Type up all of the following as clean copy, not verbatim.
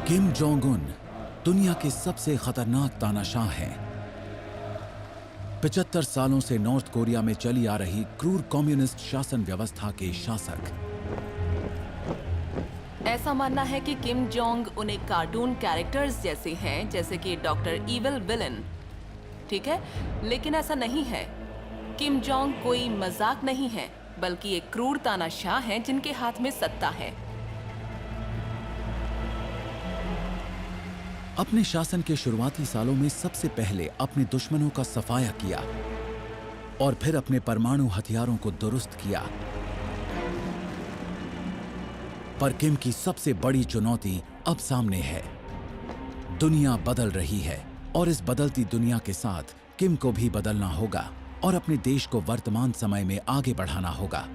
Kim Jong Un दुनिया के सबसे खतरनाक तानाशाह हैं। 75 सालों से नॉर्थ कोरिया में चली आ रही क्रूर कम्युनिस्ट शासन व्यवस्था के शासक। ऐसा मानना है कि किम जोंग उन एक कार्टून कैरेक्टर्स जैसे हैं, जैसे कि डॉक्टर इविल विलन। ठीक है, लेकिन ऐसा नहीं है। किम जोंग कोई मजाक नहीं है, बल्कि एक क्रूर तानाशाह हैं जिनके हाथ में सत्ता है। अपने शासन के शुरुआती सालों में सबसे पहले अपने दुश्मनों का सफाया किया और फिर अपने परमाणु हथियारों को दुरुस्त किया। पर किम की सबसे बड़ी चुनौती अब सामने है। दुनिया बदल रही है और इस बदलती दुनिया के साथ किम को भी बदलना होगा और अपने देश को वर्तमान समय में आगे बढ़ाना होगा।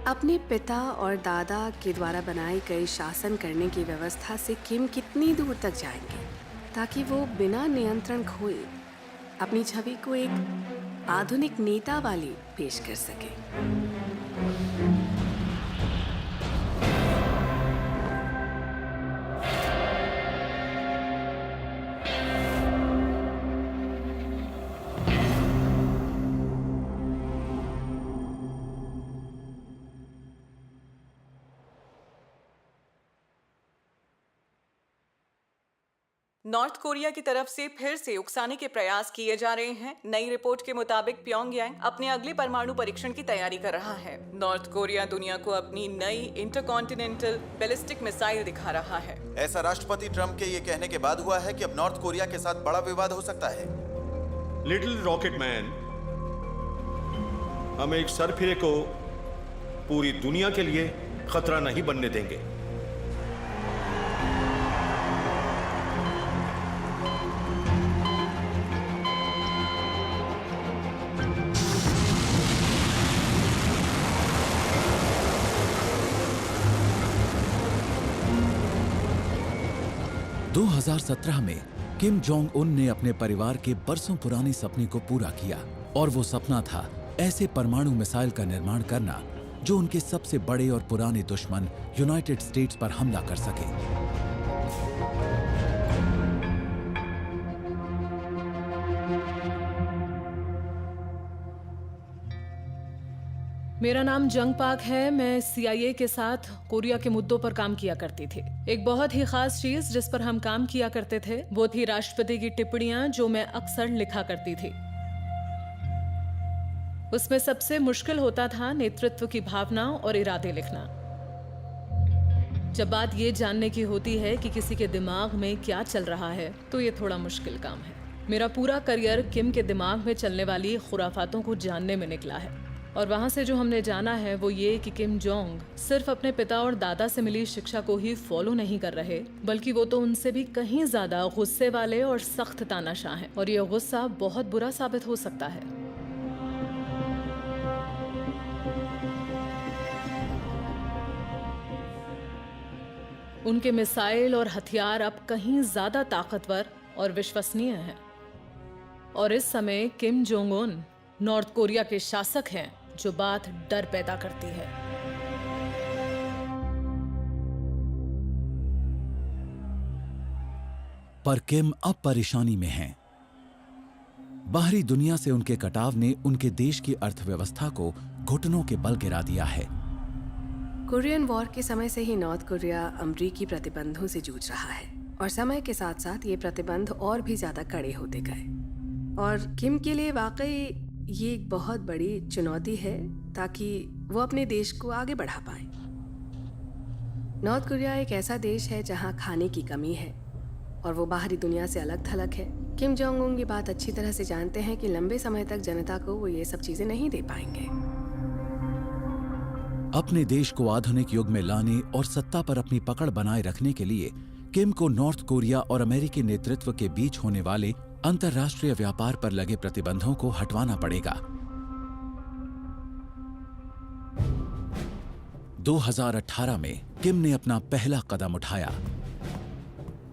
अपने पिता और दादा के द्वारा बनाई गई शासन करने की व्यवस्था से किम कितनी दूर तक जाएंगे ताकि वो बिना नियंत्रण खोए अपनी छवि को एक आधुनिक नेता वाली पेश कर सके। 'नॉर्थ कोरिया की तरफ से फिर से उकसाने के प्रयास किए जा रहे हैं। नई रिपोर्ट के मुताबिक प्योंगयांग अपने अगले परमाणु परीक्षण की तैयारी कर रहा है। नॉर्थ कोरिया दुनिया को अपनी नई इंटरकॉन्टिनेंटल बैलिस्टिक मिसाइल दिखा रहा है। ऐसा राष्ट्रपति ट्रंप के ये कहने के बाद हुआ है कि अब नॉर्थ कोरिया के साथ बड़ा विवाद हो सकता है। लिटिल रॉकेट मैन, हम एक सरफिरे को पूरी दुनिया के लिए खतरा नहीं बनने देंगे। दो 2017 में किम जोंग उन ने अपने परिवार के बरसों पुराने सपने को पूरा किया और वो सपना था ऐसे परमाणु मिसाइल का निर्माण करना जो उनके सबसे बड़े और पुराने दुश्मन यूनाइटेड स्टेट्स पर हमला कर सके। मेरा नाम जंग पाक है। मैं CIA के साथ कोरिया के मुद्दों पर काम किया करती थी। एक बहुत ही खास चीज जिस पर हम काम किया करते थे वो थी राष्ट्रपति की टिप्पणियां, जो मैं अक्सर लिखा करती थी। उसमें सबसे मुश्किल होता था नेतृत्व की भावना और इरादे लिखना। जब बात ये जानने की होती है कि किसी के दिमाग में क्या चल रहा है तो ये थोड़ा मुश्किल काम है। मेरा पूरा करियर किम के दिमाग में चलने वाली खुराफातों को जानने में निकला है और वहां से जो हमने जाना है वो ये कि किम जोंग सिर्फ अपने पिता और दादा से मिली शिक्षा को ही फॉलो नहीं कर रहे, बल्कि वो तो उनसे भी कहीं ज्यादा गुस्से वाले और सख्त तानाशाह हैं और ये गुस्सा बहुत बुरा साबित हो सकता है। उनके मिसाइल और हथियार अब कहीं ज्यादा ताकतवर और विश्वसनीय हैं और इस समय Kim Jong Un north Korea के शासक हैं, जो बात डर पैदा करती है। पर किम अब परेशानी में हैं। बाहरी दुनिया से उनके कटाव ने उनके देश की अर्थव्यवस्था को घुटनों के बल गिरा दिया है। कोरियन वॉर के समय से ही नॉर्थ कोरिया अमेरिकी प्रतिबंधों से जूझ रहा है और समय के साथ साथ ये प्रतिबंध और भी ज्यादा कड़े होते गए और किम के लिए वाकई ये एक बहुत बड़ी चुनौती है ताकि वो अपने देश को आगे बढ़ा पाए। नॉर्थ कोरिया एक ऐसा देश है जहां खाने की कमी है और वो बाहरी दुनिया से अलग थलग है। किम जोंग उन ये बात अच्छी तरह से जानते हैं कि लंबे समय तक जनता को वो ये सब चीजें नहीं दे पाएंगे। अपने देश को आधुनिक युग में लाने और सत्ता पर अपनी पकड़ बनाए रखने के लिए किम को नॉर्थ कोरिया और अमेरिकी नेतृत्व के बीच होने वाले अंतर्राष्ट्रीय व्यापार पर लगे प्रतिबंधों को हटवाना पड़ेगा। 2018 में किम ने अपना पहला कदम उठाया।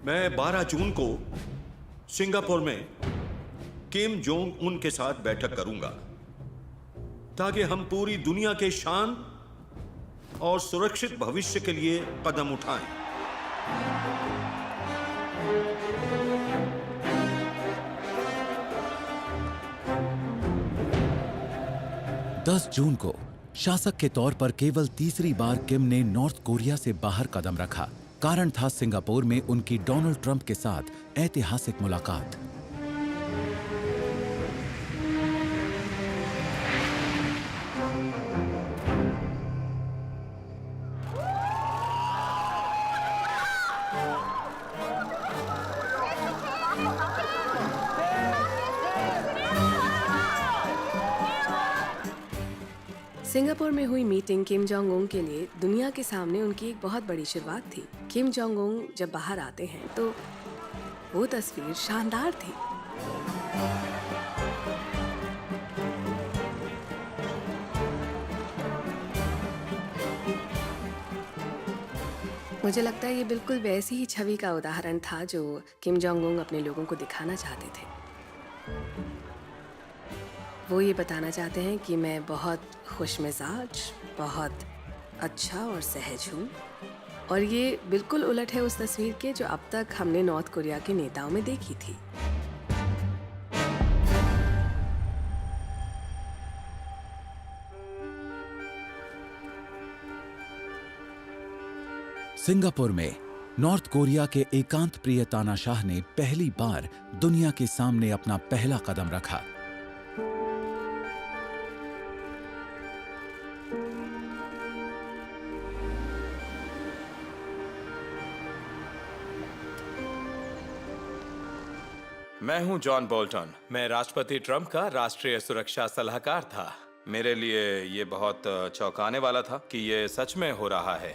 मैं 12 जून को सिंगापुर में किम जोंग उन के साथ बैठक करूंगा ताकि हम पूरी दुनिया के शांत और सुरक्षित भविष्य के लिए कदम उठाएं। 10 जून को शासक के तौर पर केवल तीसरी बार किम ने नॉर्थ कोरिया से बाहर कदम रखा। कारण था सिंगापुर में उनकी डोनाल्ड ट्रंप के साथ ऐतिहासिक मुलाकात। सिंगापुर में हुई मीटिंग किम जोंग उन के लिए दुनिया के सामने उनकी एक बहुत बड़ी शुरुआत थी। किम जोंग उन जब बाहर आते हैं तो वो तस्वीर शानदार थी। मुझे लगता है ये बिल्कुल वैसी ही छवि का उदाहरण था जो किम जोंग उन अपने लोगों को दिखाना चाहते थे। वो ये बताना चाहते हैं कि मैं बहुत खुशमिजाज, बहुत अच्छा और सहज हूँ, और ये बिल्कुल उलट है उस तस्वीर के जो अब तक हमने नॉर्थ कोरिया के नेताओं में देखी थी। सिंगापुर में नॉर्थ कोरिया के एकांत प्रिय तानाशाह ने पहली बार दुनिया के सामने अपना पहला कदम रखा। मैं हूं जॉन बोल्टन। मैं राष्ट्रपति ट्रंप का राष्ट्रीय सुरक्षा सलाहकार था। मेरे लिए ये बहुत चौंकाने वाला था कि ये सच में हो रहा है।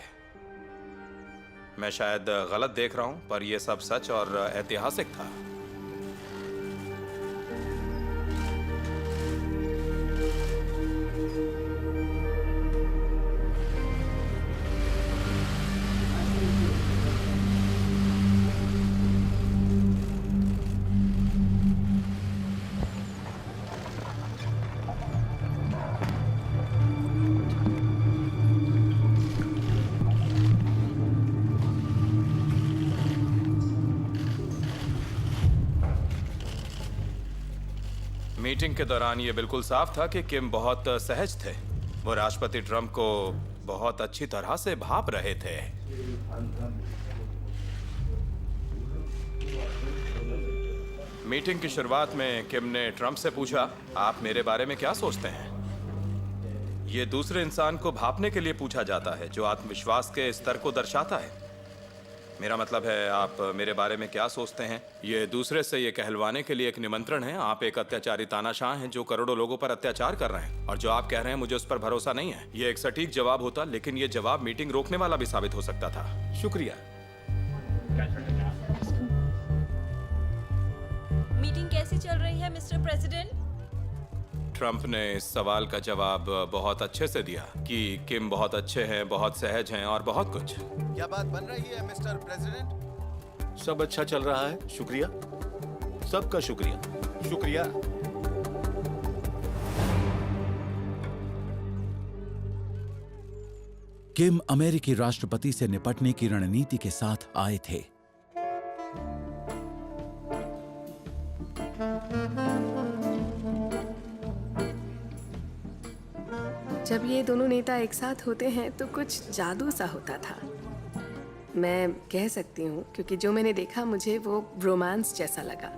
मैं शायद गलत देख रहा हूं, पर यह सब सच और ऐतिहासिक था। मीटिंग के दौरान ये बिल्कुल साफ था कि किम बहुत सहज थे। वो राष्ट्रपति ट्रंप को बहुत अच्छी तरह से भाप रहे थे। मीटिंग की शुरुआत में किम ने ट्रंप से पूछा, आप मेरे बारे में क्या सोचते हैं? ये दूसरे इंसान को भापने के लिए पूछा जाता है, जो आत्मविश्वास के स्तर को दर्शाता है। मेरा मतलब है, आप मेरे बारे में क्या सोचते हैं? ये दूसरे से ये कहलवाने के लिए एक निमंत्रण है। आप एक अत्याचारी तानाशाह हैं जो करोड़ों लोगों पर अत्याचार कर रहे हैं, और जो आप कह रहे हैं मुझे उस पर भरोसा नहीं है। ये एक सटीक जवाब होता, लेकिन ये जवाब मीटिंग रोकने वाला भी साबित हो सकता था। शुक्रिया। मीटिंग कैसी चल रही है मिस्टर प्रेसिडेंट? ट्रंप ने इस सवाल का जवाब बहुत अच्छे से दिया कि किम बहुत अच्छे हैं, बहुत सहज हैं और बहुत कुछ। क्या बात बन रही है मिस्टर प्रेसिडेंट? सब अच्छा चल रहा है, शुक्रिया। सबका शुक्रिया। शुक्रिया। किम अमेरिकी राष्ट्रपति से निपटने की रणनीति के साथ आए थे। जब ये दोनों नेता एक साथ होते हैं तो कुछ जादू सा होता था। मैं कह सकती हूँ, क्योंकि जो मैंने देखा मुझे वो रोमांस जैसा लगा।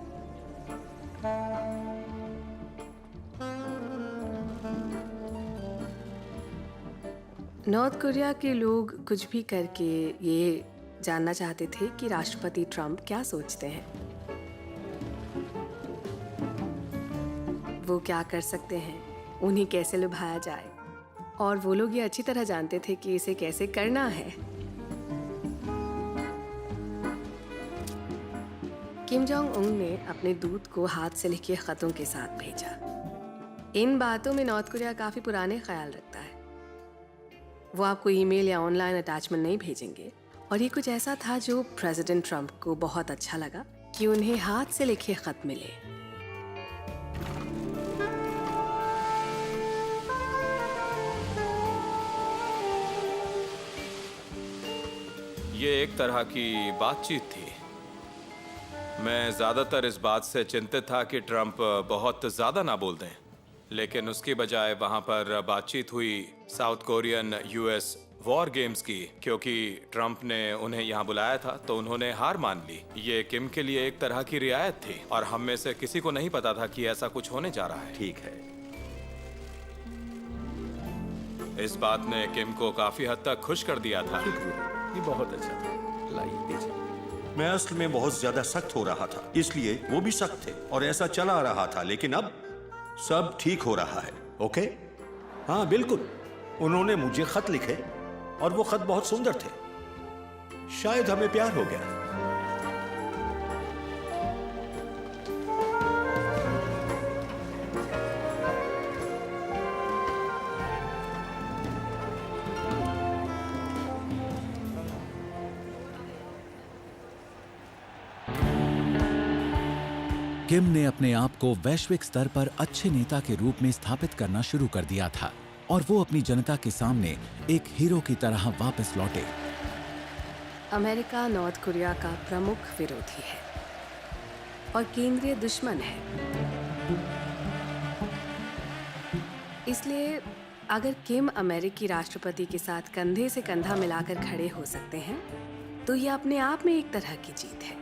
नॉर्थ कोरिया के लोग कुछ भी करके ये जानना चाहते थे कि राष्ट्रपति ट्रंप क्या सोचते हैं, वो क्या कर सकते हैं, उन्हें कैसे लुभाया जाए, और वो लोग ये अच्छी तरह जानते थे कि इसे कैसे करना है। किम जोंग उन ने अपने दूत को हाथ से लिखे खतों के साथ भेजा। इन बातों में नॉर्थ कोरिया काफी पुराने ख्याल रखता है। वो आपको ईमेल या ऑनलाइन अटैचमेंट नहीं भेजेंगे, और ये कुछ ऐसा था जो प्रेसिडेंट ट्रंप को बहुत अच्छा लगा कि उन्हें हाथ से लिखे खत मिले। ये एक तरह की बातचीत थी। मैं ज्यादातर इस बात से चिंतित था कि ट्रंप बहुत ज्यादा ना बोल दें। लेकिन उसकी बजाय वहां पर बातचीत हुई south Korean US war games की। क्योंकि ट्रंप ने उन्हें यहाँ बुलाया था तो उन्होंने हार मान ली। ये किम के लिए एक तरह की रियायत थी और हम में से किसी को नहीं पता था कि ऐसा कुछ होने जा रहा है। ठीक है। इस बात ने किम को काफी हद तक खुश कर दिया था। ये बहुत अच्छा था। लाइए दीजिए। मैं असल में बहुत ज्यादा सख्त हो रहा था, इसलिए वो भी सख्त थे और ऐसा चला आ रहा था, लेकिन अब सब ठीक हो रहा है। ओके? हाँ बिल्कुल। उन्होंने मुझे खत लिखे और वो खत बहुत सुंदर थे। शायद हमें प्यार हो गया। किम ने अपने आप को वैश्विक स्तर पर अच्छे नेता के रूप में स्थापित करना शुरू कर दिया था और वो अपनी जनता के सामने एक हीरो की तरह वापस लौटे। अमेरिका नॉर्थ कोरिया का प्रमुख विरोधी है और केंद्रीय दुश्मन है। इसलिए अगर किम अमेरिकी राष्ट्रपति के साथ कंधे से कंधा मिलाकर खड़े हो सकते हैं तो यह अपने आप में एक तरह की जीत है।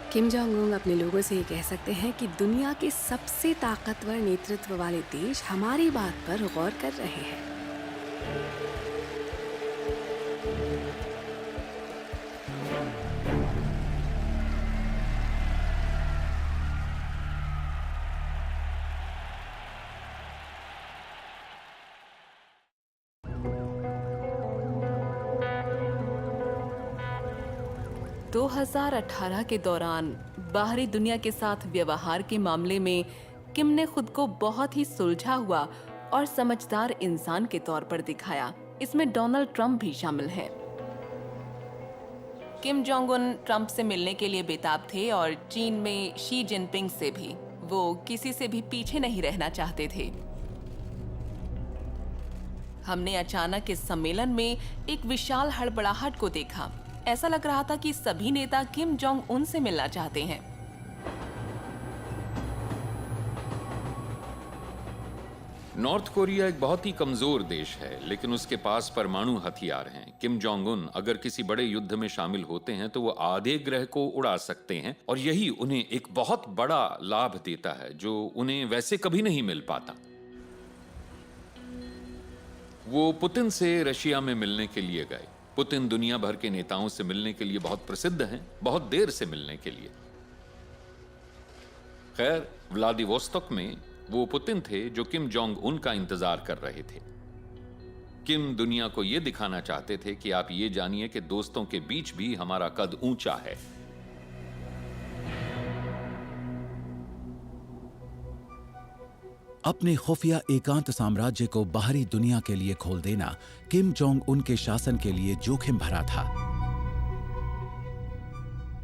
किम जोंग उन अपने लोगों से ये कह सकते हैं कि दुनिया के सबसे ताकतवर नेतृत्व वाले देश हमारी बात पर गौर कर रहे हैं। दो 2018 के दौरान बाहरी दुनिया के साथ व्यवहार के मामले में किम ने खुद को बहुत ही सुलझा हुआ और समझदार इंसान के तौर पर दिखाया। इसमें डोनाल्ड ट्रंप भी शामिल है। किम जोंग उन ट्रंप से मिलने के लिए बेताब थे और चीन में शी जिनपिंग से भी। वो किसी से भी पीछे नहीं रहना चाहते थे। हमने अचानक इस सम्मेलन में एक विशाल हड़बड़ाहट को देखा। ऐसा लग रहा था कि सभी नेता किम जोंग उन से मिलना चाहते हैं। नॉर्थ कोरिया एक बहुत ही कमजोर देश है, लेकिन उसके पास परमाणु हथियार हैं। किम जोंग उन अगर किसी बड़े युद्ध में शामिल होते हैं तो वो आधे ग्रह को उड़ा सकते हैं और यही उन्हें एक बहुत बड़ा लाभ देता है जो उन्हें वैसे कभी नहीं मिल पाता। वो पुतिन से रशिया में मिलने के लिए गए। पुतिन दुनिया भर के नेताओं से मिलने के लिए बहुत प्रसिद्ध हैं, बहुत देर से मिलने के लिए। खैर, व्लादिवोस्तोक में वो पुतिन थे जो किम जोंग उन का इंतजार कर रहे थे। किम दुनिया को यह दिखाना चाहते थे कि आप ये जानिए कि दोस्तों के बीच भी हमारा कद ऊंचा है। अपने खुफिया एकांत साम्राज्य को बाहरी दुनिया के लिए खोल देना किम जोंग उन के शासन के लिए जोखिम भरा था।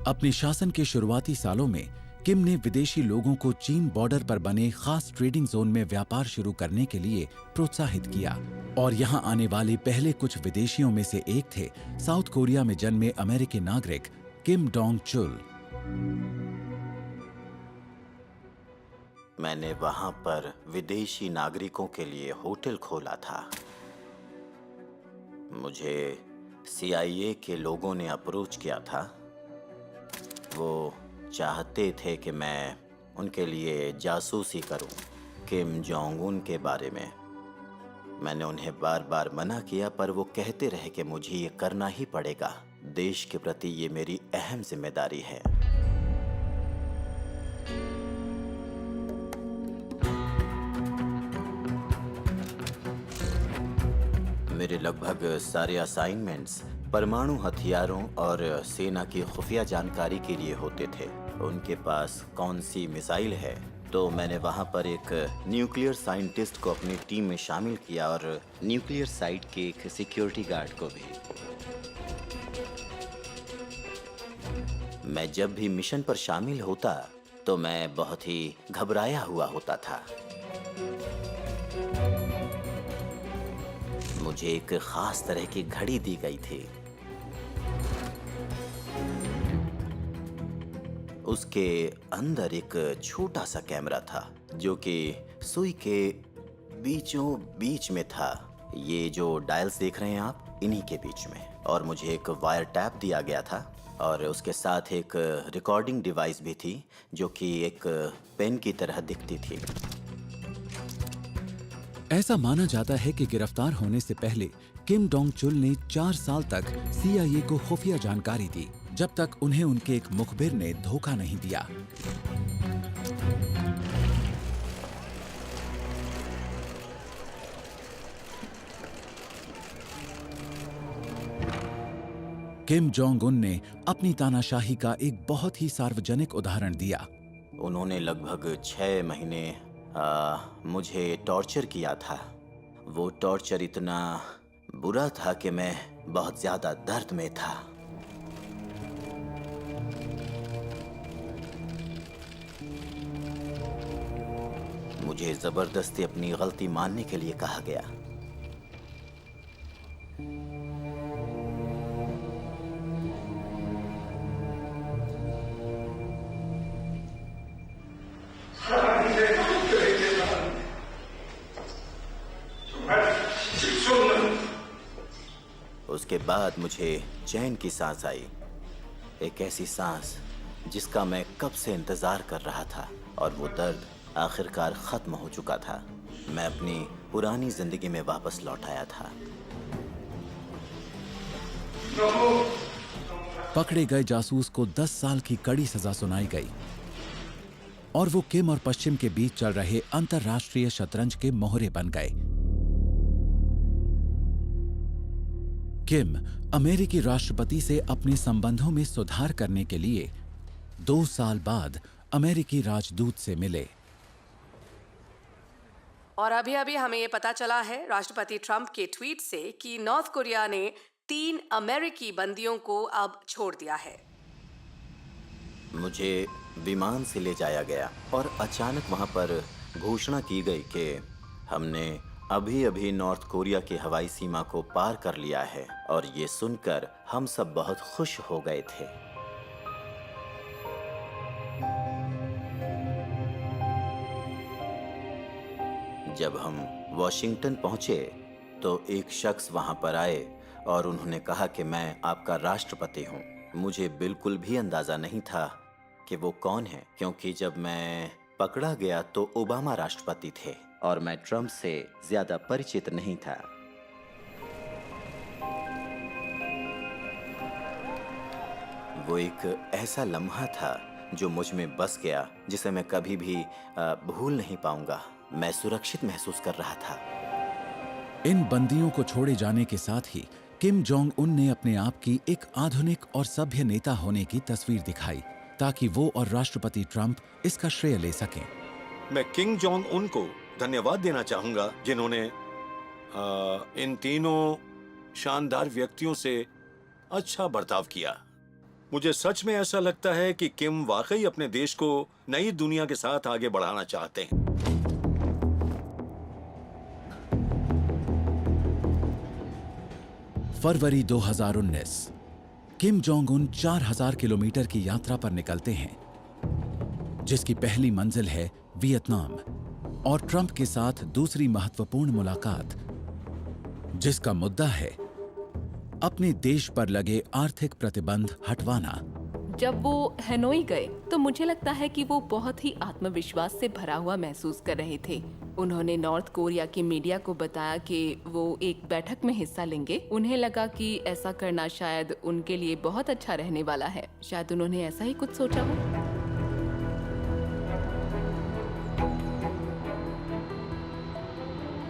अपने शासन के शुरुआती सालों में किम ने विदेशी लोगों को चीन बॉर्डर पर बने खास ट्रेडिंग जोन में व्यापार शुरू करने के लिए प्रोत्साहित किया और यहां आने वाले पहले कुछ विदेशियों में से एक थे साउथ कोरिया में जन्मे अमेरिकी नागरिक किम डोंग चुल। मैंने वहां पर विदेशी नागरिकों के लिए होटल खोला था। मुझे CIA के लोगों ने अप्रोच किया था। वो चाहते थे कि मैं उनके लिए जासूसी करूं किम जोंग उन के बारे में। मैंने उन्हें बार बार मना किया पर वो कहते रहे कि मुझे ये करना ही पड़ेगा। देश के प्रति ये मेरी अहम जिम्मेदारी है। मेरे लगभग सारे असाइनमेंट्स परमाणु हथियारों और सेना की खुफिया जानकारी के लिए होते थे। उनके पास कौन सी मिसाइल है, तो मैंने वहां पर एक न्यूक्लियर साइंटिस्ट को अपनी टीम में शामिल किया और न्यूक्लियर साइट के एक सिक्योरिटी गार्ड को भी। मैं जब भी मिशन पर शामिल होता तो मैं बहुत ही घबराया हुआ होता था। मुझे एक खास तरह की घड़ी दी गई थी। उसके अंदर एक छोटा सा कैमरा था जो कि सुई के बीचों बीच में था। ये जो डायल्स देख रहे हैं आप, इन्हीं के बीच में। और मुझे एक वायर टैप दिया गया था और उसके साथ एक रिकॉर्डिंग डिवाइस भी थी जो कि एक पेन की तरह दिखती थी। ऐसा माना जाता है कि गिरफ्तार होने से पहले किम डोंग चुल ने 4 साल तक CIA को खुफिया जानकारी दी, जब तक उन्हें उनके एक मुखबिर ने धोखा नहीं दिया। किम जोंग उन ने अपनी तानाशाही का एक बहुत ही सार्वजनिक उदाहरण दिया। उन्होंने लगभग 6 महीने मुझे टॉर्चर किया था। वो टॉर्चर इतना बुरा था कि मैं बहुत ज्यादा दर्द में था। मुझे जबरदस्ती अपनी गलती मानने के लिए कहा गया। उसके बाद मुझे चैन की सांस आई, एक ऐसी सांस जिसका मैं कब से इंतजार कर रहा था, और वो दर्द आखिरकार खत्म हो चुका था। मैं अपनी पुरानी जिंदगी में वापस लौट आया था। पकड़े गए जासूस को 10 साल की कड़ी सजा सुनाई गई और वो किम और पश्चिम के बीच चल रहे अंतरराष्ट्रीय शतरंज के मोहरे बन गए। किम अमेरिकी राष्ट्रपति से अपने संबंधों में सुधार करने के लिए 2 साल बाद अमेरिकी राजदूत से मिले। और अभी अभी हमें ये पता चला है राष्ट्रपति ट्रंप के ट्वीट से कि नॉर्थ कोरिया ने 3 अमेरिकी बंदियों को अब छोड़ दिया है। मुझे विमान से ले जाया गया और अचानक वहां पर घोषणा की गई कि हमने अभी अभी नॉर्थ कोरिया की हवाई सीमा को पार कर लिया है, और ये सुनकर हम सब बहुत खुश हो गए थे। जब हम वॉशिंगटन पहुंचे तो एक शख्स वहां पर आए और उन्होंने कहा कि मैं आपका राष्ट्रपति हूं। मुझे बिल्कुल भी अंदाजा नहीं था कि वो कौन है, क्योंकि जब मैं पकड़ा गया तो ओबामा राष्ट्रपति थे और मैं ट्रंप से ज्यादा परिचित नहीं था। वो एक ऐसा लम्हा था जो मुझ में बस गया, जिसे मैं कभी भी भूल नहीं पाऊंगा। मैं सुरक्षित महसूस कर रहा था। इन बंदियों को छोड़े जाने के साथ ही किम जोंग उन ने अपने आप की एक आधुनिक और सभ्य नेता होने की तस्वीर दिखाई, ताकि वो और राष्ट्रपति ट्रंप इसका श्रेय ले सकें। मैं किम जोंग उन को धन्यवाद देना चाहूंगा, जिन्होंने इन तीनों शानदार व्यक्तियों से अच्छा बर्ताव किया। मुझे सच में ऐसा लगता है कि किम वाकई अपने देश को नई दुनिया के साथ आगे बढ़ाना चाहते हैं। फरवरी 2019, किम जोंग उन 4000 किलोमीटर की यात्रा पर निकलते हैं, जिसकी पहली मंजिल है वियतनाम, और ट्रंप के साथ दूसरी महत्वपूर्ण मुलाकात, जिसका मुद्दा है अपने देश पर लगे आर्थिक प्रतिबंध हटवाना। जब वो हनोई गए तो मुझे लगता है कि वो बहुत ही आत्मविश्वास से भरा हुआ महसूस कर रहे थे। उन्होंने नॉर्थ कोरिया की मीडिया को बताया कि वो एक बैठक में हिस्सा लेंगे। उन्हें लगा कि ऐसा करना शायद उनके लिए बहुत अच्छा रहने वाला है। शायद उन्होंने ऐसा ही कुछ सोचा हो।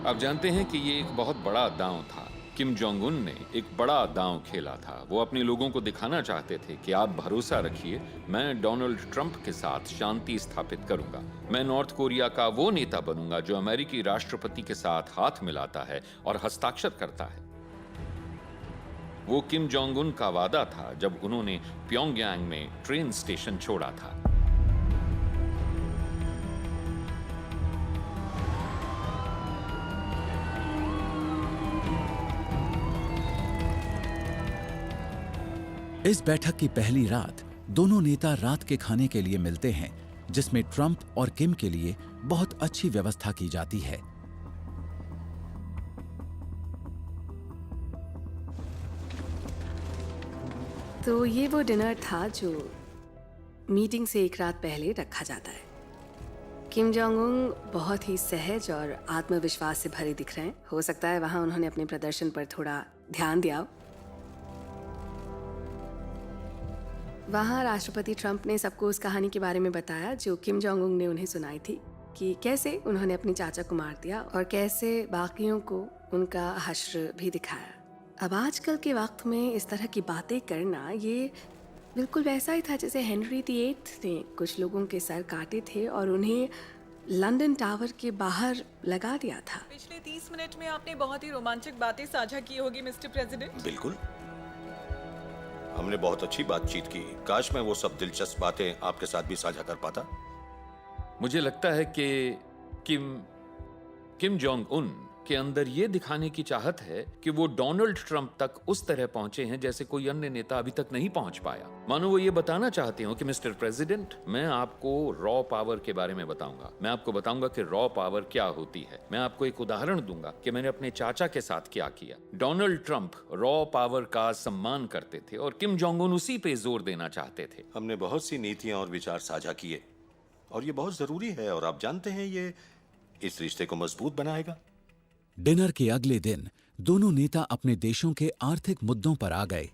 आप जानते हैं कि ये एक बहुत बड़ा दांव था। किम जोंग उन ने एक बड़ा दांव खेला था। वो अपने लोगों को दिखाना चाहते थे कि आप भरोसा रखिए, मैं डोनाल्ड ट्रंप के साथ शांति स्थापित करूंगा। मैं नॉर्थ कोरिया का वो नेता बनूंगा जो अमेरिकी राष्ट्रपति के साथ हाथ मिलाता है और हस्ताक्षर करता है। वो किम जोंग उन का वादा था जब उन्होंने प्योंगयांग में ट्रेन स्टेशन छोड़ा था। इस बैठक की पहली रात दोनों नेता रात के खाने के लिए मिलते हैं, जिसमें ट्रंप और किम के लिए बहुत अच्छी व्यवस्था की जाती है। तो ये वो डिनर था जो मीटिंग से एक रात पहले रखा जाता है। किम जोंग उन बहुत ही सहज और आत्मविश्वास से भरे दिख रहे हैं। हो सकता है वहां उन्होंने अपने प्रदर्शन पर थोड़ा ध्यान दिया हो। वहां राष्ट्रपति ट्रंप ने सबको उस कहानी के बारे में बताया जो किम जोंग उन ने उन्हें सुनाई थी, कि कैसे उन्होंने अपने चाचा को मार दिया और कैसे बाकियों को उनका हश्र भी दिखाया। अब आजकल के वक्त में इस तरह की बातें करना ये बिल्कुल वैसा ही था जैसे हेनरी VIII ने कुछ लोगों के सर काटे थे और उन्हें लंदन टावर के बाहर लगा दिया था। पिछले 30 मिनट में आपने बहुत ही रोमांचक बातें साझा की होगी मिस्टर प्रेसिडेंट। बिल्कुल, हमने बहुत अच्छी बातचीत की। काश मैं वो सब दिलचस्प बातें आपके साथ भी साझा कर पाता। मुझे लगता है कि किम जोंग उन के अंदर ये दिखाने की चाहत है कि वो डोनाल्ड ट्रंप तक उस तरह पहुंचे हैं जैसे कोई अन्य नेता अभी तक नहीं पहुंच पाया। मानो वो ये बताना चाहते हो कि मिस्टर प्रेसिडेंट, मैं आपको रॉ पावर के बारे में बताऊंगा। मैं आपको बताऊंगा कि रॉ पावर क्या होती है। मैं आपको एक उदाहरण दूंगा कि मैंने अपने चाचा के साथ क्या किया। डोनाल्ड ट्रंप रॉ पावर का सम्मान करते थे और किम जोंग उन उसी पे जोर देना चाहते थे। हमने बहुत सी नीतियां और विचार साझा किए और ये बहुत जरूरी है, और आप जानते हैं ये इस रिश्ते को मजबूत बनाएगा। डिनर के अगले दिन दोनों नेता अपने देशों के आर्थिक मुद्दों पर आ गए।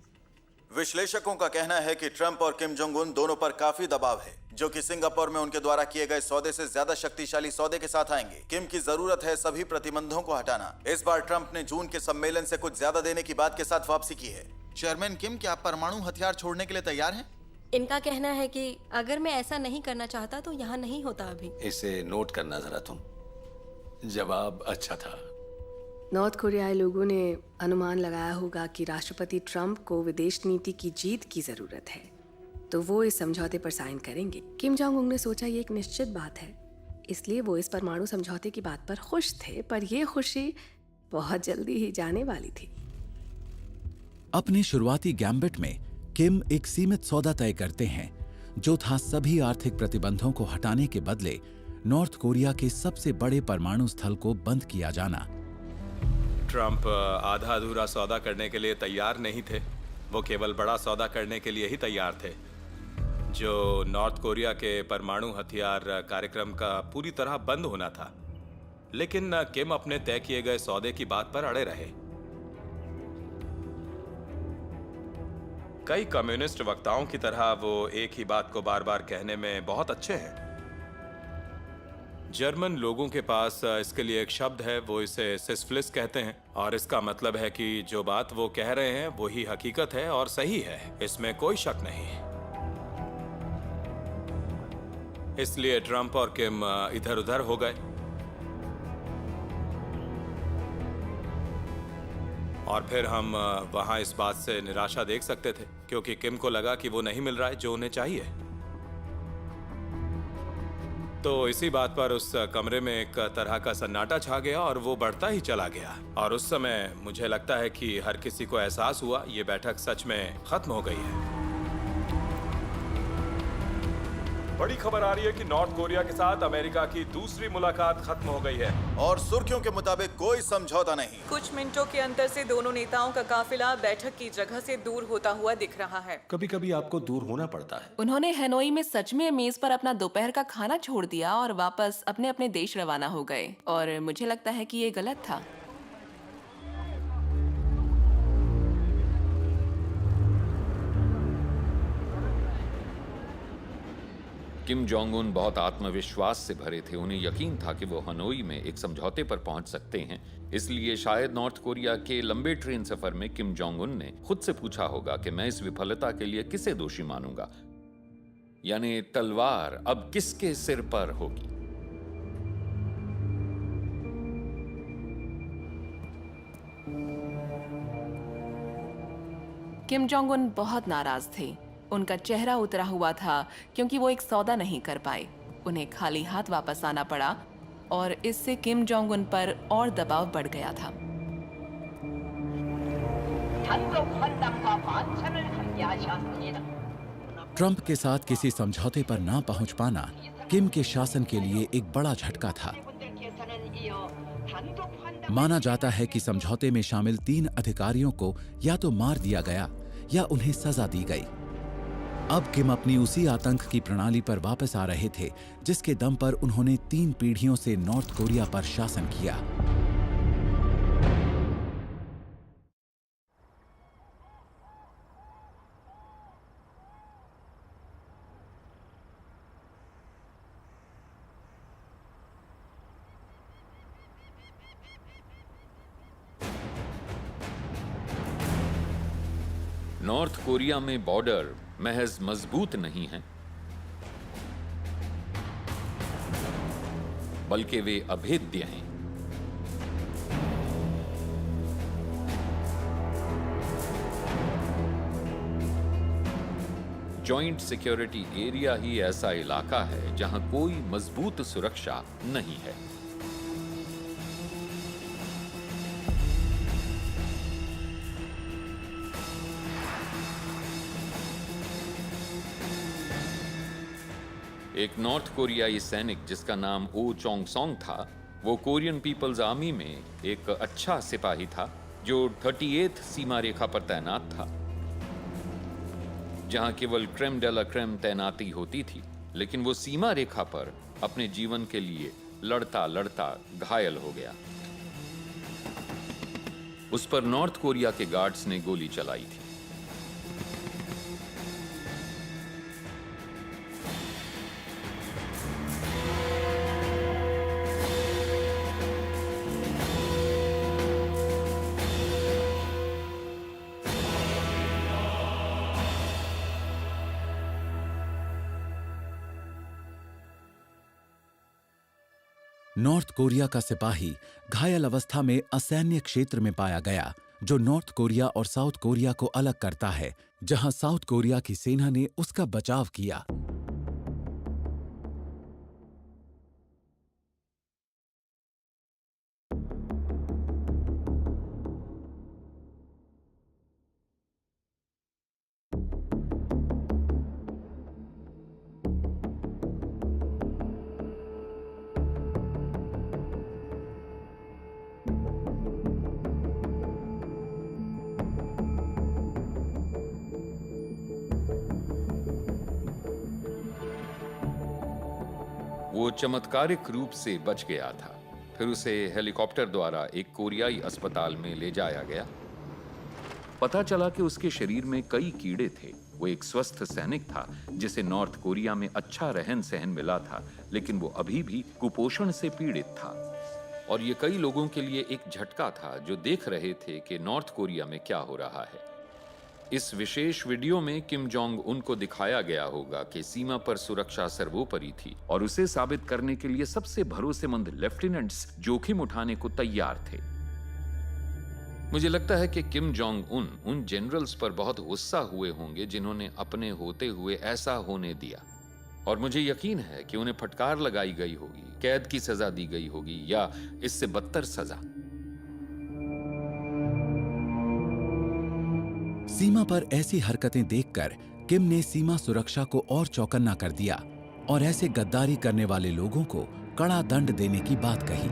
विश्लेषकों का कहना है कि ट्रंप और किम जोंग उन दोनों पर काफी दबाव है, जो कि सिंगापुर में उनके द्वारा किए गए सौदे से ज्यादा शक्तिशाली सौदे के साथ आएंगे। किम की जरूरत है सभी प्रतिबंधों को हटाना। इस बार ट्रंप ने जून के सम्मेलन से कुछ ज्यादा देने की बात के साथ वापसी की है। चेयरमैन किम, क्या आप परमाणु हथियार छोड़ने के लिए तैयार हैं? इनका कहना है कि अगर मैं ऐसा नहीं करना चाहता तो यहाँ नहीं होता अभी। इसे नोट करना जरा तुम। जवाब अच्छा था। नॉर्थ कोरियाई लोगों ने अनुमान लगाया होगा कि राष्ट्रपति ट्रंप को विदेश नीति की जीत की जरूरत है, तो वो इस समझौते पर साइन करेंगे। किम जोंग उन ने सोचा ये एक निश्चित बात है, इसलिए वो इस परमाणु समझौते की बात पर खुश थे, पर ये खुशी बहुत जल्दी ही जाने वाली थी। अपने शुरुआती गैम्बिट में किम एक सीमित सौदा तय करते हैं, जो था सभी आर्थिक प्रतिबंधों को हटाने के बदले नॉर्थ कोरिया के सबसे बड़े परमाणु स्थल को बंद किया जाना। ट्रंप आधा अधूरा सौदा करने के लिए तैयार नहीं थे। वो केवल बड़ा सौदा करने के लिए ही तैयार थे, जो नॉर्थ कोरिया के परमाणु हथियार कार्यक्रम का पूरी तरह बंद होना था। लेकिन किम अपने तय किए गए सौदे की बात पर अड़े रहे। कई कम्युनिस्ट वक्ताओं की तरह वो एक ही बात को बार बार कहने में बहुत अच्छे हैं। जर्मन लोगों के पास इसके लिए एक शब्द है, वो इसे सिस्फलिस कहते हैं, और इसका मतलब है कि जो बात वो कह रहे हैं वो ही हकीकत है और सही है, इसमें कोई शक नहीं। इसलिए ट्रंप और किम इधर उधर हो गए और फिर हम वहां इस बात से निराशा देख सकते थे, क्योंकि किम को लगा कि वो नहीं मिल रहा है जो उन्हें चाहिए। तो इसी बात पर उस कमरे में एक तरह का सन्नाटा छा गया और वो बढ़ता ही चला गया। और उस समय मुझे लगता है कि हर किसी को एहसास हुआ ये बैठक सच में खत्म हो गई है। बड़ी खबर आ रही है कि नॉर्थ कोरिया के साथ अमेरिका की दूसरी मुलाकात खत्म हो गई है और सुर्खियों के मुताबिक कोई समझौता नहीं। कुछ मिनटों के अंतर से दोनों नेताओं का काफिला बैठक की जगह से दूर होता हुआ दिख रहा है। कभी कभी आपको दूर होना पड़ता है। उन्होंने हनोई में सच में मेज पर अपना दोपहर का खाना छोड़ दिया और वापस अपने अपने देश रवाना हो गए, और मुझे लगता है कि ये गलत था। किम जोंग उन बहुत आत्मविश्वास से भरे थे। उन्हें यकीन था कि वो हनोई में एक समझौते पर पहुंच सकते हैं। इसलिए शायद नॉर्थ कोरिया के लंबे ट्रेन सफर में किम जोंग उन ने खुद से पूछा होगा कि मैं इस विफलता के लिए किसे दोषी मानूंगा, यानी तलवार अब किसके सिर पर होगी। किम जोंग उन बहुत नाराज थे। उनका चेहरा उतरा हुआ था क्योंकि वो एक सौदा नहीं कर पाए। उन्हें खाली हाथ वापस आना पड़ा और इससे किम जोंग उन पर और दबाव बढ़ गया था। ट्रंप के साथ किसी समझौते पर ना पहुंच पाना किम के शासन के लिए एक बड़ा झटका था। माना जाता है कि समझौते में शामिल 3 अधिकारियों को या तो मार दिया गया या उन्हें सजा दी गई। अब किम अपनी उसी आतंक की प्रणाली पर वापस आ रहे थे जिसके दम पर उन्होंने 3 पीढ़ियों से नॉर्थ कोरिया पर शासन किया। नॉर्थ कोरिया में बॉर्डर महज मजबूत नहीं है, बल्कि वे अभेद्य हैं। जॉइंट सिक्योरिटी एरिया ही ऐसा इलाका है जहां कोई मजबूत सुरक्षा नहीं है। एक नॉर्थ कोरियाई सैनिक जिसका नाम ओ चोंग सोंग था, वो कोरियन पीपल्स आर्मी में एक अच्छा सिपाही था जो 38th सीमा रेखा पर तैनात था, जहां केवल क्रेम डे ला क्रेम तैनाती होती थी। लेकिन वो सीमा रेखा पर अपने जीवन के लिए लड़ता लड़ता घायल हो गया। उस पर नॉर्थ कोरिया के गार्ड्स ने गोली चलाई थी। नॉर्थ कोरिया का सिपाही घायल अवस्था में असैन्य क्षेत्र में पाया गया, जो नॉर्थ कोरिया और साउथ कोरिया को अलग करता है, जहां साउथ कोरिया की सेना ने उसका बचाव किया। वो चमत्कारिक रूप से बच गया था। फिर उसे हेलीकॉप्टर द्वारा एक कोरियाई अस्पताल में ले जाया गया। पता चला कि उसके शरीर में कई कीड़े थे। वो एक स्वस्थ सैनिक था जिसे नॉर्थ कोरिया में अच्छा रहन सहन मिला था, लेकिन वो अभी भी कुपोषण से पीड़ित था। और ये कई लोगों के लिए एक झटका था जो देख रहे थे कि नॉर्थ कोरिया में क्या हो रहा है। इस विशेष वीडियो में किम जोंग उन को दिखाया गया होगा कि सीमा पर सुरक्षा सर्वोपरि थी और उसे साबित करने के लिए सबसे भरोसेमंद लेफ्टिनेंट्स जोखिम उठाने को तैयार थे। मुझे लगता है कि किम जोंग उन जनरल्स पर बहुत गुस्सा हुए होंगे जिन्होंने अपने होते हुए ऐसा होने दिया, और मुझे यकीन है कि उन्हें फटकार लगाई गई होगी, कैद की सजा दी गई होगी या इससे बदतर सजा। सीमा पर ऐसी हरकतें देखकर किम ने सीमा सुरक्षा को और चौकन्ना कर दिया और ऐसे गद्दारी करने वाले लोगों को कड़ा दंड देने की बात कही।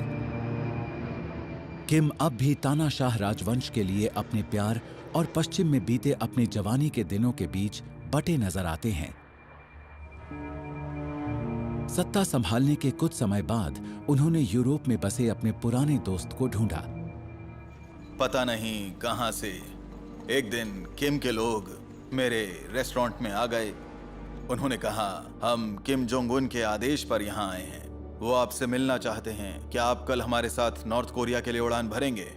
किम अब भी तानाशाह राजवंश के लिए अपने प्यार और पश्चिम में बीते अपने जवानी के दिनों के बीच बटे नजर आते हैं। सत्ता संभालने के कुछ समय बाद उन्होंने यूरोप में बसे अपने पुराने दोस्त को ढूंढा। पता नहीं कहां से एक दिन किम के लोग मेरे रेस्टोरेंट में आ गए। उन्होंने कहा, हम किम जोंग उन के आदेश पर यहाँ आए हैं, वो आपसे मिलना चाहते हैं। क्या आप कल हमारे साथ नॉर्थ कोरिया के लिए उड़ान भरेंगे?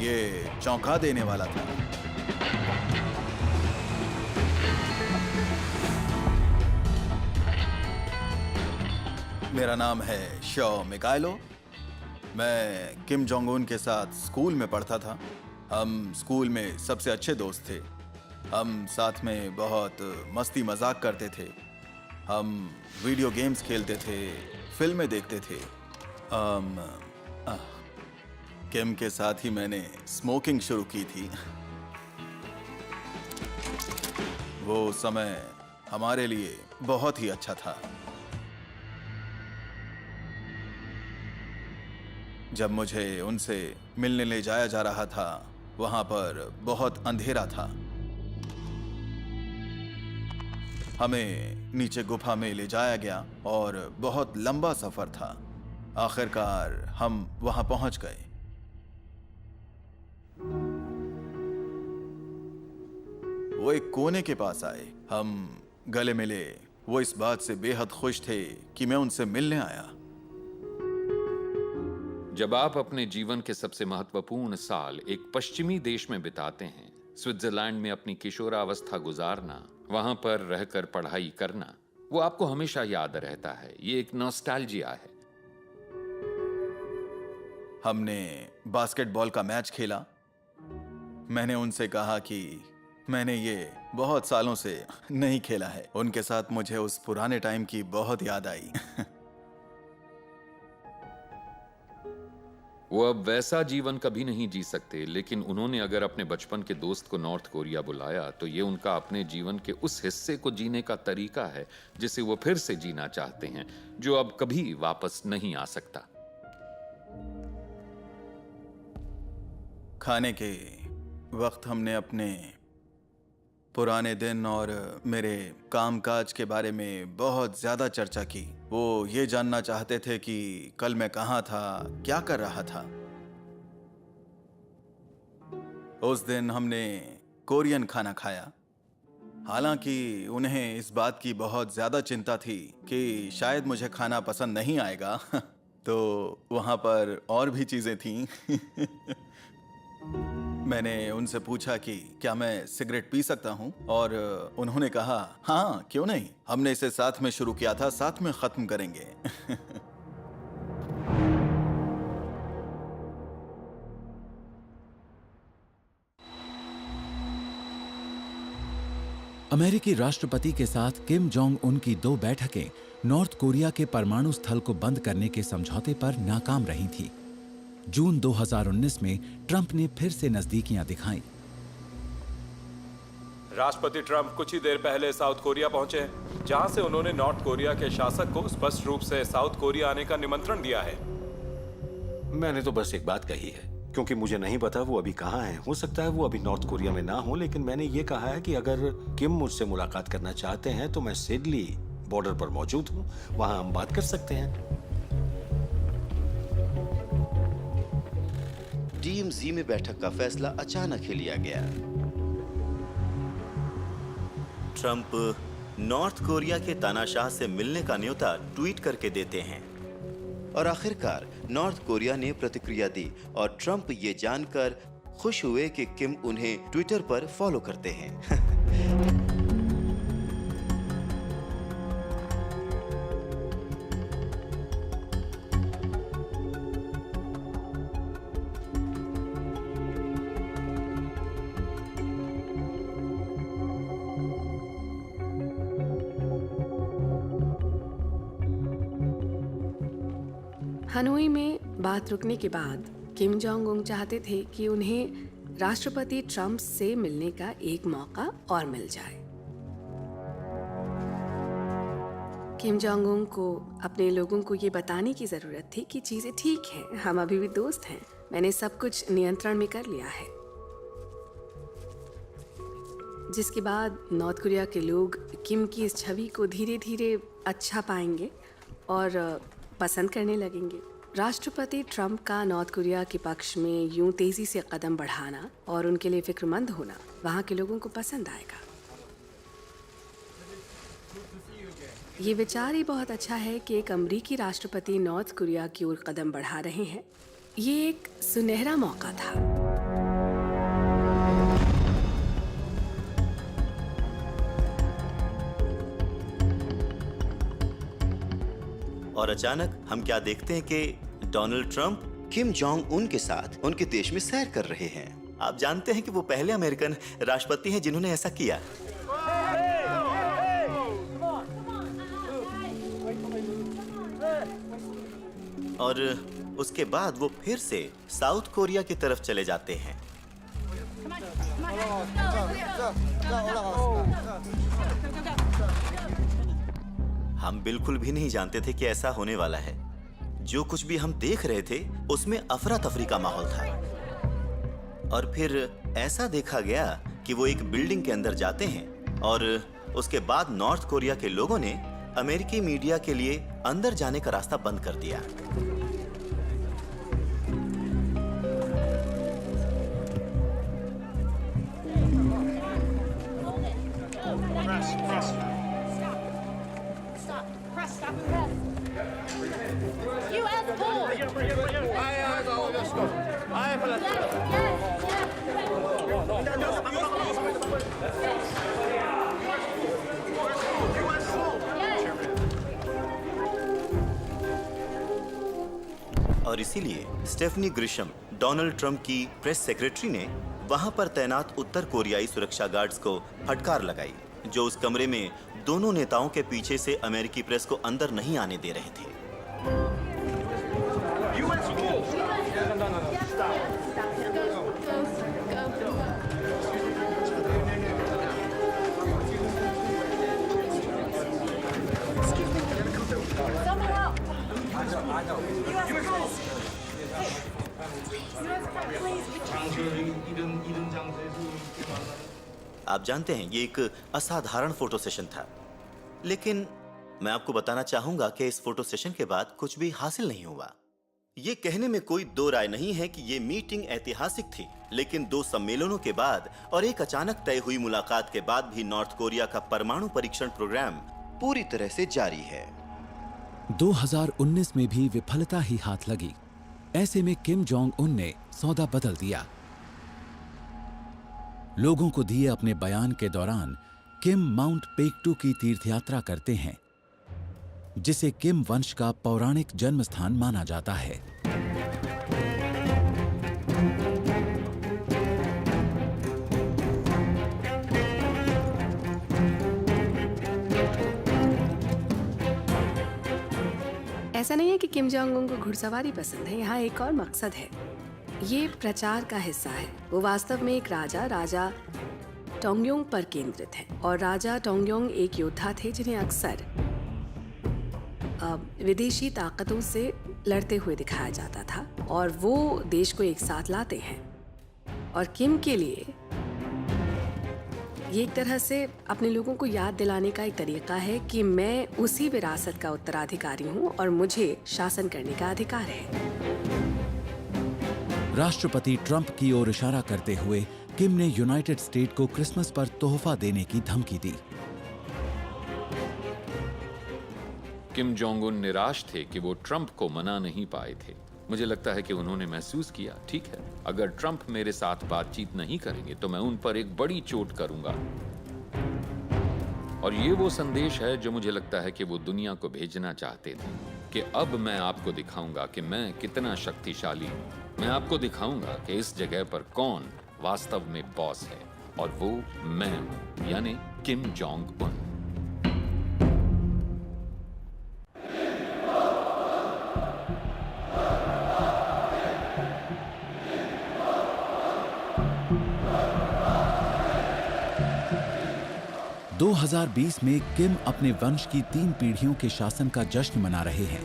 ये चौंका देने वाला था। मेरा नाम है शॉ मिकाइलो। मैं किम जोंग उन के साथ स्कूल में पढ़ता था। हम स्कूल में सबसे अच्छे दोस्त थे। हम साथ में बहुत मस्ती मजाक करते थे। हम वीडियो गेम्स खेलते थे, फिल्में देखते थे। किम के साथ ही मैंने स्मोकिंग शुरू की थी। वो समय हमारे लिए बहुत ही अच्छा था। जब मुझे उनसे मिलने ले जाया जा रहा था, वहां पर बहुत अंधेरा था। हमें नीचे गुफा में ले जाया गया और बहुत लंबा सफर था। आखिरकार हम वहां पहुंच गए। वो एक कोने के पास आए, हम गले मिले। वो इस बात से बेहद खुश थे कि मैं उनसे मिलने आया। जब आप अपने जीवन के सबसे महत्वपूर्ण साल एक पश्चिमी देश में बिताते हैं, स्विट्जरलैंड में अपनी किशोरावस्था गुजारना, वहां पर रहकर पढ़ाई करना, वो आपको हमेशा याद रहता है। ये एक नॉस्टैल्जिया है। हमने बास्केटबॉल का मैच खेला। मैंने उनसे कहा कि मैंने ये बहुत सालों से नहीं खेला है। उनके साथ मुझे उस पुराने टाइम की बहुत याद आई। वो अब वैसा जीवन कभी नहीं जी सकते, लेकिन उन्होंने अगर अपने बचपन के दोस्त को नॉर्थ कोरिया बुलाया तो ये उनका अपने जीवन के उस हिस्से को जीने का तरीका है जिसे वो फिर से जीना चाहते हैं, जो अब कभी वापस नहीं आ सकता। खाने के वक्त हमने अपने पुराने दिन और मेरे कामकाज के बारे में बहुत ज्यादा चर्चा की। वो ये जानना चाहते थे कि कल मैं कहाँ था, क्या कर रहा था। उस दिन हमने कोरियन खाना खाया। हालांकि उन्हें इस बात की बहुत ज्यादा चिंता थी कि शायद मुझे खाना पसंद नहीं आएगा। तो वहाँ पर और भी चीजें थीं। मैंने उनसे पूछा कि क्या मैं सिगरेट पी सकता हूं, और उन्होंने कहा हाँ क्यों नहीं, हमने इसे साथ में शुरू किया था, साथ में खत्म करेंगे। अमेरिकी राष्ट्रपति के साथ किम जोंग उन की 2 बैठकें नॉर्थ कोरिया के परमाणु स्थल को बंद करने के समझौते पर नाकाम रही थी। जून 2019 में ट्रंप ने फिर से नजदीकियां दिखाईं। राष्ट्रपति ट्रंप कुछ ही देर पहले साउथ कोरिया पहुंचे, जहां से उन्होंने नॉर्थ कोरिया के शासक को स्पष्ट रूप से साउथ कोरिया आने का निमंत्रण दिया है। मैंने तो बस एक बात कही है, क्योंकि मुझे नहीं पता वो अभी कहाँ हैं। हो सकता है वो अभी नॉर्थ कोरिया में ना हो, लेकिन मैंने ये कहा है कि अगर किम मुझसे मुलाकात करना चाहते हैं तो मैं सिडली बॉर्डर पर मौजूद हूँ, वहां हम बात कर सकते हैं। DMZ में बैठक का फैसला अचानक ही लिया गया। ट्रंप नॉर्थ कोरिया के तानाशाह से मिलने का न्योता ट्वीट करके देते हैं। और आखिरकार नॉर्थ कोरिया ने प्रतिक्रिया दी और ट्रंप ये जानकर खुश हुए कि किम उन्हें ट्विटर पर फॉलो करते हैं। हनोई में बात रुकने के बाद किम जोंग उन चाहते थे कि उन्हें राष्ट्रपति ट्रंप से मिलने का एक मौका और मिल जाए। किम जोंग उन को अपने लोगों को ये बताने की जरूरत थी कि चीजें ठीक हैं, हम अभी भी दोस्त हैं, मैंने सब कुछ नियंत्रण में कर लिया है। जिसके बाद नॉर्थ कोरिया के लोग किम की इस छवि को धीरे धीरे अच्छा पाएंगे और पसंद करने लगेंगे। राष्ट्रपति ट्रंप का नॉर्थ कोरिया के पक्ष में यूं तेजी से कदम बढ़ाना और उनके लिए फिक्रमंद होना वहां के लोगों को पसंद आएगा। ये विचार ही बहुत अच्छा है कि एक अमेरिकी राष्ट्रपति नॉर्थ कोरिया की ओर कदम बढ़ा रहे हैं। ये एक सुनहरा मौका था। और अचानक हम क्या देखते हैं कि Donald Trump Kim Jong Un के साथ उनके देश में सैर कर रहे हैं। आप जानते हैं कि वो पहले अमेरिकन राष्ट्रपति हैं जिन्होंने ऐसा किया। और उसके बाद वो फिर से साउथ कोरिया की तरफ चले जाते हैं। हम बिल्कुल भी नहीं जानते थे कि ऐसा होने वाला है। जो कुछ भी हम देख रहे थे उसमें अफरा तफरी का माहौल था। और फिर ऐसा देखा गया कि वो एक बिल्डिंग के अंदर जाते हैं और उसके बाद नॉर्थ कोरिया के लोगों ने अमेरिकी मीडिया के लिए अंदर जाने का रास्ता बंद कर दिया। और इसीलिए स्टेफनी ग्रिशम, डोनाल्ड ट्रंप की प्रेस सेक्रेटरी ने वहां पर तैनात उत्तर कोरियाई सुरक्षा गार्ड्स को फटकार लगाई, जो उस कमरे में दोनों नेताओं के पीछे से अमेरिकी प्रेस को अंदर नहीं आने दे रहे थे। आप जानते हैं, ये एक असाधारण फोटो सेशन था, लेकिन मैं आपको बताना चाहूंगा कि इस फोटो सेशन के बाद कुछ भी हासिल नहीं हुआ। ये कहने में कोई दो राय नहीं है कि ये मीटिंग ऐतिहासिक थी, लेकिन 2 सम्मेलनों के बाद और एक अचानक तय हुई मुलाकात के बाद भी नॉर्थ कोरिया का परमाणु परीक्षण प्रोग्राम पूरी तरह से जारी है। 2019 में भी विफलता ही हाथ लगी। ऐसे में किम जोंग उन ने सौदा बदल दिया। लोगों को दिए अपने बयान के दौरान किम माउंट पेक्टू की तीर्थयात्रा करते हैं, जिसे किम वंश का पौराणिक जन्म स्थान माना जाता है। ऐसा नहीं है कि किम जोंग उन को घुड़सवारी पसंद है। यहाँ एक और मकसद है। ये प्रचार का हिस्सा है। वो वास्तव में एक राजा टोंगयोंग पर केंद्रित है, और राजा टोंगयोंग एक योद्धा थे जिन्हें अक्सर विदेशी ताकतों से लड़ते हुए दिखाया जाता था, और वो देश को एक साथ लाते हैं। और किम के लिए ये एक तरह से अपने लोगों को याद दिलाने का एक तरीका है कि मैं उसी विरासत का उत्तराधिकारी हूँ और मुझे शासन करने का अधिकार है। राष्ट्रपति ट्रंप की ओर इशारा करते हुए किम ने यूनाइटेड स्टेट को क्रिसमस पर तोहफा देने की धमकी दी। किम जोंग उन निराश थे कि वो ट्रंप को मना नहीं पाए थे। मुझे लगता है कि उन्होंने महसूस किया, ठीक है, अगर ट्रंप मेरे साथ बातचीत नहीं करेंगे तो मैं उन पर एक बड़ी चोट करूंगा। और ये वो संदेश है जो मुझे लगता है कि वो दुनिया को भेजना चाहते थे, कि अब मैं आपको दिखाऊंगा कि मैं कितना शक्तिशाली हूं। मैं आपको दिखाऊंगा कि इस जगह पर कौन वास्तव में बॉस है, और वो मैं हूं, यानी किम जोंग उन। दो 2020 में किम अपने वंश की 3 पीढ़ियों के शासन का जश्न मना रहे हैं,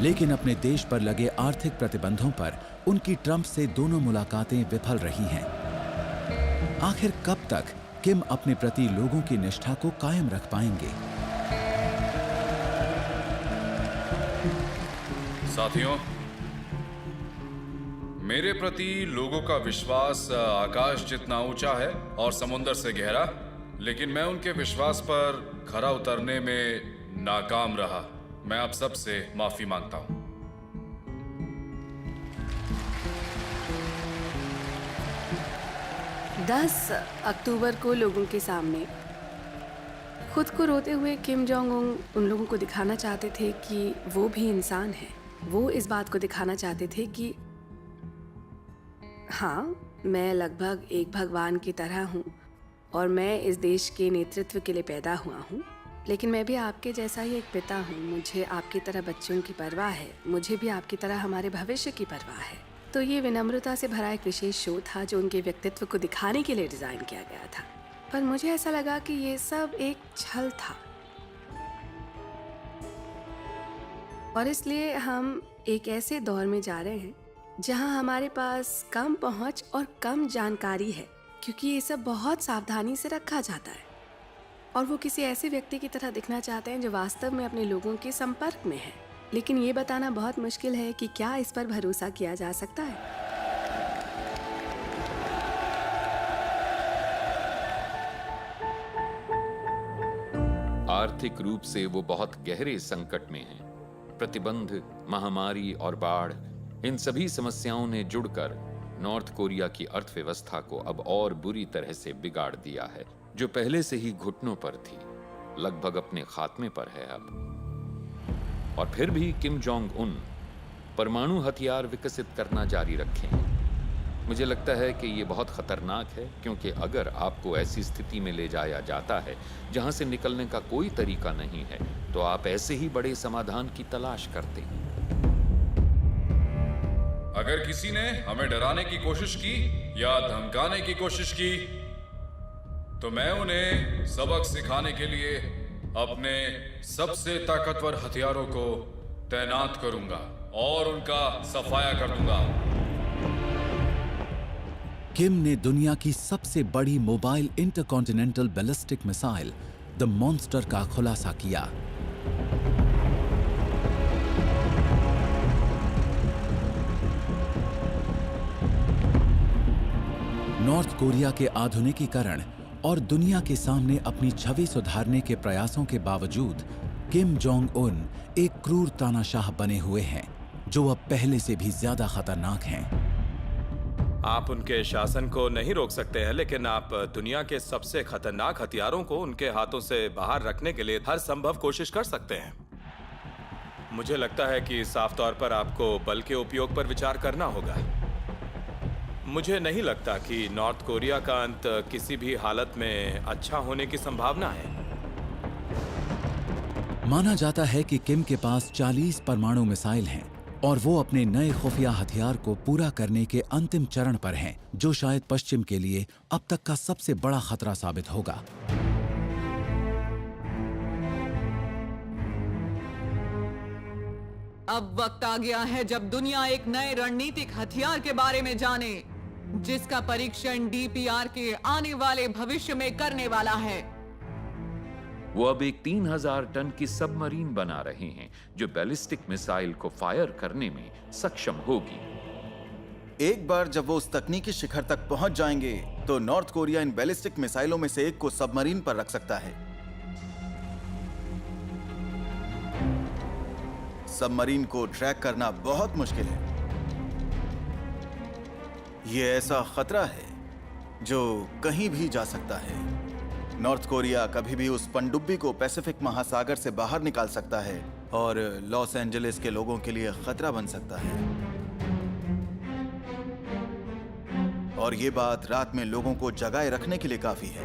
लेकिन अपने देश पर लगे आर्थिक प्रतिबंधों पर उनकी ट्रंप से दोनों मुलाकातें विफल रही हैं। आखिर कब तक किम अपने प्रति लोगों की निष्ठा को कायम रख पाएंगे? साथियों, मेरे प्रति लोगों का विश्वास आकाश जितना ऊंचा है और समुद्र से गहरा, लेकिन मैं उनके विश्वास पर खरा उतरने में नाकाम रहा। मैं आप सब से माफी मांगता हूं। दस अक्टूबर को लोगों के सामने खुद को रोते हुए किम जोंग उन उन लोगों को दिखाना चाहते थे कि वो भी इंसान है। वो इस बात को दिखाना चाहते थे कि हाँ, मैं लगभग एक भगवान की तरह हूँ और मैं इस देश के नेतृत्व के लिए पैदा हुआ हूँ, लेकिन मैं भी आपके जैसा ही एक पिता हूँ। मुझे आपकी तरह बच्चों की परवाह है, मुझे भी आपकी तरह हमारे भविष्य की परवाह है। तो ये विनम्रता से भरा एक विशेष शो था जो उनके व्यक्तित्व को दिखाने के लिए डिजाइन किया गया था। पर मुझे ऐसा लगा कि ये सब एक छल था और इसलिए हम एक ऐसे दौर में जा रहे हैं जहां हमारे पास कम पहुंच और कम जानकारी है, क्योंकि ये सब बहुत सावधानी से रखा जाता है और वो किसी ऐसे व्यक्ति की तरह दिखना चाहते हैं जो वास्तव में अपने लोगों के संपर्क में है। लेकिन ये बताना बहुत मुश्किल है कि क्या इस पर भरोसा किया जा सकता है। आर्थिक रूप से वो बहुत गहरे संकट में हैं। प्रतिबंध, महामारी और बाढ़, इन सभी समस्याओं ने जुड़कर नॉर्थ कोरिया की अर्थव्यवस्था को अब और बुरी तरह से बिगाड़ दिया है, जो पहले से ही घुटनों पर थी, लगभग अपने खात्मे पर है अब। और फिर भी किम जोंग उन परमाणु हथियार विकसित करना जारी रखेंगे। मुझे लगता है कि ये बहुत खतरनाक है, क्योंकि अगर आपको ऐसी स्थिति में ले जाया जाता है जहां से निकलने का कोई तरीका नहीं है, तो आप ऐसे ही बड़े समाधान की तलाश करते हैं। अगर किसी ने हमें डराने की कोशिश की या धमकाने की कोशिश की, तो मैं उन्हें सबक सिखाने के लिए अपने सबसे ताकतवर हथियारों को तैनात करूंगा और उनका सफाया कर दूंगा। किम ने दुनिया की सबसे बड़ी mobile intercontinental ballistic missile the monster का खुलासा किया। नॉर्थ कोरिया के आधुनिकीकरण और दुनिया के सामने अपनी छवि सुधारने के प्रयासों के बावजूद किम जोंग उन एक क्रूर तानाशाह बने हुए हैं, जो अब पहले से भी ज्यादा खतरनाक हैं। आप उनके शासन को नहीं रोक सकते हैं, लेकिन आप दुनिया के सबसे खतरनाक हथियारों को उनके हाथों से बाहर रखने के लिए हर संभव कोशिश कर सकते हैं। मुझे लगता है कि साफ तौर पर आपको बल के उपयोग पर विचार करना होगा। मुझे नहीं लगता कि नॉर्थ कोरिया का अंत किसी भी हालत में अच्छा होने की संभावना है। माना जाता है कि किम के पास 40 परमाणु मिसाइल हैं और वो अपने नए खुफिया हथियार को पूरा करने के अंतिम चरण पर हैं, जो शायद पश्चिम के लिए अब तक का सबसे बड़ा खतरा साबित होगा। अब वक्त आ गया है जब दुनिया एक नए रणनीतिक हथियार के बारे में जाने, जिसका परीक्षण डीपीआर के आने वाले भविष्य में करने वाला है। वो अब एक 3000 टन की सबमरीन बना रहे हैं, जो बैलिस्टिक मिसाइल को फायर करने में सक्षम होगी। एक बार जब वो उस तकनीकी शिखर तक पहुंच जाएंगे, तो नॉर्थ कोरिया इन बैलिस्टिक मिसाइलों में से एक को सबमरीन पर रख सकता है। सबमरीन को ट्रैक करना बहुत मुश्किल है। ये ऐसा खतरा है जो कहीं भी जा सकता है। नॉर्थ कोरिया कभी भी उस पनडुब्बी को पैसिफिक महासागर से बाहर निकाल सकता है और लॉस एंजलिस के लोगों के लिए खतरा बन सकता है। और ये बात रात में लोगों को जगाए रखने के लिए काफी है।